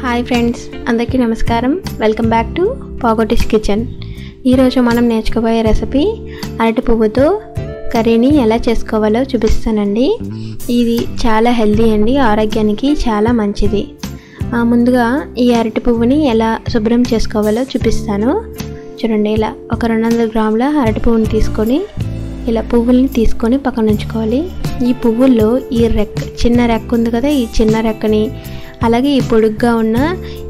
Hi friends, అందరికీ నమస్కారం. Welcome back to Pagoti's kitchen. ఈరోజు మనం నేర్చుకోబోయే రెసిపీ అరటి పువ్వుతో కర్రీని ఎలా చేసుకోవాలో చూపిస్తానండి. ఇది చాలా హెల్దీ అండి, ఆరోగ్యానికి చాలా మంచిది. ముందుగా ఈ అరటి పువ్వుని ఎలా శుభ్రం చేసుకోవాలో చూపిస్తాను. చూడండి, ఇలా ఒక 200 గ్రాముల అరటి పువ్వుని తీసుకొని ఇలా పువ్వుల్ని తీసుకొని పక్కన ఉంచుకోవాలి. ఈ పువ్వుల్లో ఈ చిన్న రెక్క ఉంది కదా, ఈ చిన్న రెక్కని అలాగే ఈ పొడుగ్గా ఉన్న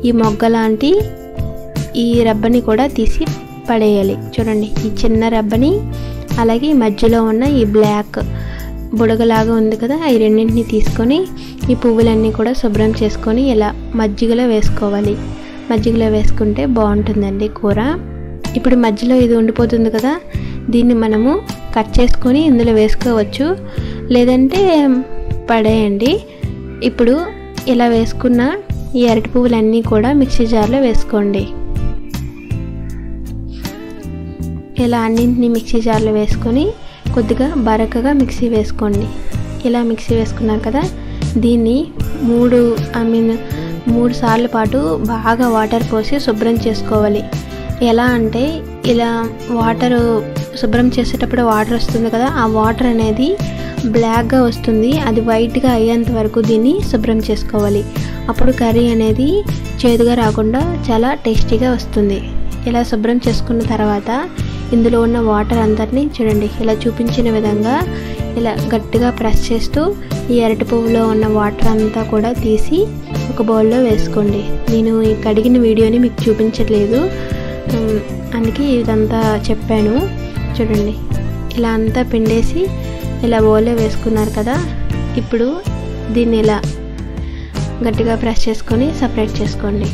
ఈ మొగ్గ లాంటి ఈ రబ్బని కూడా తీసి పడేయాలి. చూడండి, ఈ చిన్న రబ్బని అలాగే మధ్యలో ఉన్న ఈ బ్లాక్ బుడగలాగా ఉంది కదా, ఈ రెండింటిని తీసుకొని ఈ పువ్వులన్నీ కూడా శుభ్రం చేసుకొని ఇలా మజ్జిగలో వేసుకోవాలి. మజ్జిగలో వేసుకుంటే బాగుంటుందండి కూర. ఇప్పుడు మధ్యలో ఇది ఉండిపోతుంది కదా, దీన్ని మనము కట్ చేసుకొని ఇందులో వేసుకోవచ్చు, లేదంటే పడేయండి. ఇప్పుడు ఇలా వేసుకున్న ఈ అరటి పువ్వులన్నీ కూడా మిక్సీ జార్లో వేసుకోండి. ఇలా అన్నింటినీ మిక్సీ జార్లో వేసుకొని కొద్దిగా బరకగా మిక్సీ వేసుకోండి. ఇలా మిక్సీ వేసుకున్నారు కదా, దీన్ని 3 సార్లు పాటు బాగా వాటర్ పోసి శుభ్రం చేసుకోవాలి. ఎలా అంటే ఇలా వాటర్ శుభ్రం చేసేటప్పుడు వాటర్ వస్తుంది కదా, ఆ వాటర్ అనేది బ్లాక్గా వస్తుంది. అది వైట్గా అయ్యేంత వరకు దీన్ని శుభ్రం చేసుకోవాలి. అప్పుడు కర్రీ అనేది చేదుగా రాకుండా చాలా టేస్టీగా వస్తుంది. ఇలా శుభ్రం చేసుకున్న తర్వాత ఇందులో ఉన్న వాటర్ అంతటిని చూడండి, ఇలా చూపించిన విధంగా ఇలా గట్టిగా ప్రెస్ చేస్తూ ఈ అరటి పువ్వులో ఉన్న వాటర్ అంతా కూడా తీసి ఒక బౌల్లో వేసుకోండి. నేను ఈ కడిగిన వీడియోని మీకు చూపించట్లేదు, అందుకే ఇదంతా చెప్పాను. చూడండి, ఇలా అంతా పిండేసి ఇలా బౌల్లో వేసుకున్నారు కదా. ఇప్పుడు దీన్ని ఇలా గట్టిగా ప్రెస్ చేసుకొని సపరేట్ చేసుకోండి.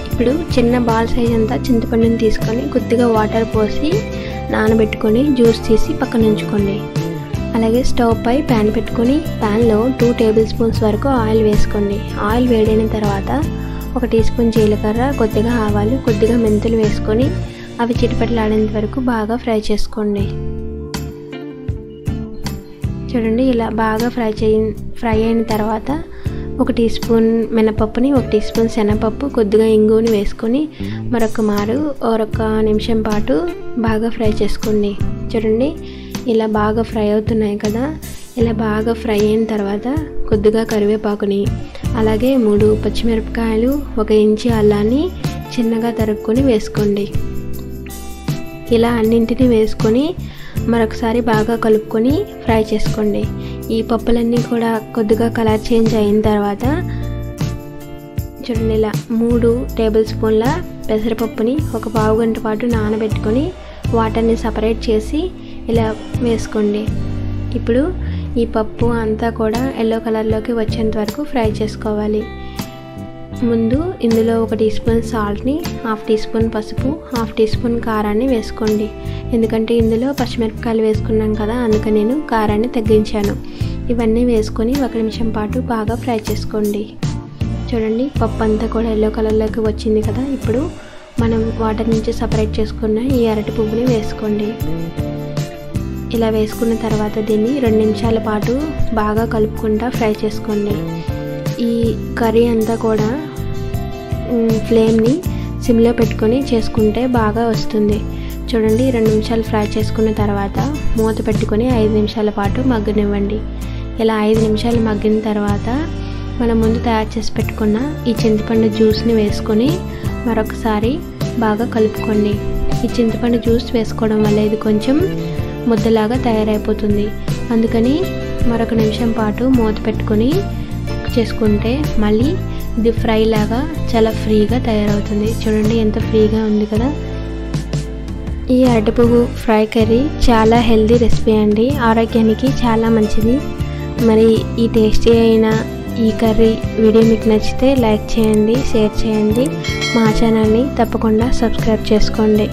ఇప్పుడు చిన్న బాల్ సైజ్ అంతా చింతపండుని తీసుకొని కొద్దిగా వాటర్ పోసి నానబెట్టుకొని జ్యూస్ తీసి పక్కన ఉంచుకోండి. అలాగే స్టవ్ పై ప్యాన్ పెట్టుకొని ప్యాన్లో 2 టేబుల్ స్పూన్స్ వరకు ఆయిల్ వేసుకోండి. ఆయిల్ వేడైన తర్వాత 1 టీ స్పూన్ జీలకర్ర, కొద్దిగా ఆవాలు, కొద్దిగా మెంతులు వేసుకొని అవి చిటపటలాడేంత వరకు బాగా ఫ్రై చేసుకోండి. చూడండి, ఇలా బాగా ఫ్రై అయిన తర్వాత 1 టీ స్పూన్ మినపప్పుని, 1 టీ స్పూన్ శనగపప్పు, కొద్దిగా ఇంగువని వేసుకొని మరొక నిమిషం పాటు బాగా ఫ్రై చేసుకోండి. చూడండి, ఇలా బాగా ఫ్రై అవుతున్నాయి కదా. ఇలా బాగా ఫ్రై అయిన తర్వాత కొద్దిగా కరివేపాకుని, అలాగే 3 పచ్చిమిరపకాయలు, 1 ఇంచు అల్లాన్ని చిన్నగా తరుక్కొని వేసుకోండి. ఇలా అన్నింటినీ వేసుకొని మరొకసారి బాగా కలుపుకొని ఫ్రై చేసుకోండి. ఈ పప్పులన్నీ కూడా కొద్దిగా కలర్ చేంజ్ అయిన తర్వాత చూడండి, ఇలా 3 టేబుల్ స్పూన్ల పెసరపప్పుని ఒక పావు గంట పాటు నానబెట్టుకొని వాటర్ని సపరేట్ చేసి ఇలా వేసుకోండి. ఇప్పుడు ఈ పప్పు అంతా కూడా ఎల్లో కలర్లోకి వచ్చేంత వరకు ఫ్రై చేసుకోవాలి. ముందు ఇందులో 1 టీ స్పూన్ సాల్ట్ని, 1/2 టీ స్పూన్ పసుపు, 1/2 టీ స్పూన్ కారాన్ని వేసుకోండి. ఎందుకంటే ఇందులో పచ్చిమిరపకాయలు వేసుకున్నాం కదా, అందుకని నేను కారాన్ని తగ్గించాను. ఇవన్నీ వేసుకొని 1 నిమిషం పాటు బాగా ఫ్రై చేసుకోండి. చూడండి, పప్పు అంతా కూడా ఎల్లో కలర్లోకి వచ్చింది కదా. ఇప్పుడు మనం వాటర్ నుంచి సపరేట్ చేసుకున్న ఈ అరటి పువ్వుని వేసుకోండి. ఇలా వేసుకున్న తర్వాత దీన్ని 2 నిమిషాల పాటు బాగా కలుపుకుంటా ఫ్రై చేసుకోండి. ఈ కర్రీ అంతా కూడా ఫ్లేమ్ని సిమ్లో పెట్టుకొని చేసుకుంటే బాగా వస్తుంది. చూడండి, 2 నిమిషాలు ఫ్రై చేసుకున్న తర్వాత మూత పెట్టుకొని 5 నిమిషాల పాటు మగ్గనివ్వండి. ఇలా 5 నిమిషాలు మగ్గిన తర్వాత మనం ముందు తయారు చేసి పెట్టుకున్న ఈ చింతపండు జ్యూస్ని వేసుకొని మరొకసారి బాగా కలుపుకోండి. ఈ చింతపండు జ్యూస్ వేసుకోవడం వల్ల ఇది కొంచెం ముద్దలాగా తయారైపోతుంది. అందుకని మరొక నిమిషం పాటు మూత పెట్టుకొని చేసుకుంటే మళ్ళీ ఇది ఫ్రై లాగా చాలా ఫ్రీగా తయారవుతుంది. చూడండి, ఎంత ఫ్రీగా ఉంది కదా. ఈ అరటి పువ్వు ఫ్రై కర్రీ చాలా హెల్దీ రెసిపీ అండి, ఆరోగ్యానికి చాలా మంచిది. మరి ఈ టేస్టీ అయిన ఈ కర్రీ వీడియో మీకు నచ్చితే లైక్ చేయండి, షేర్ చేయండి. మా ఛానల్ని తప్పకుండా సబ్స్క్రైబ్ చేసుకోండి.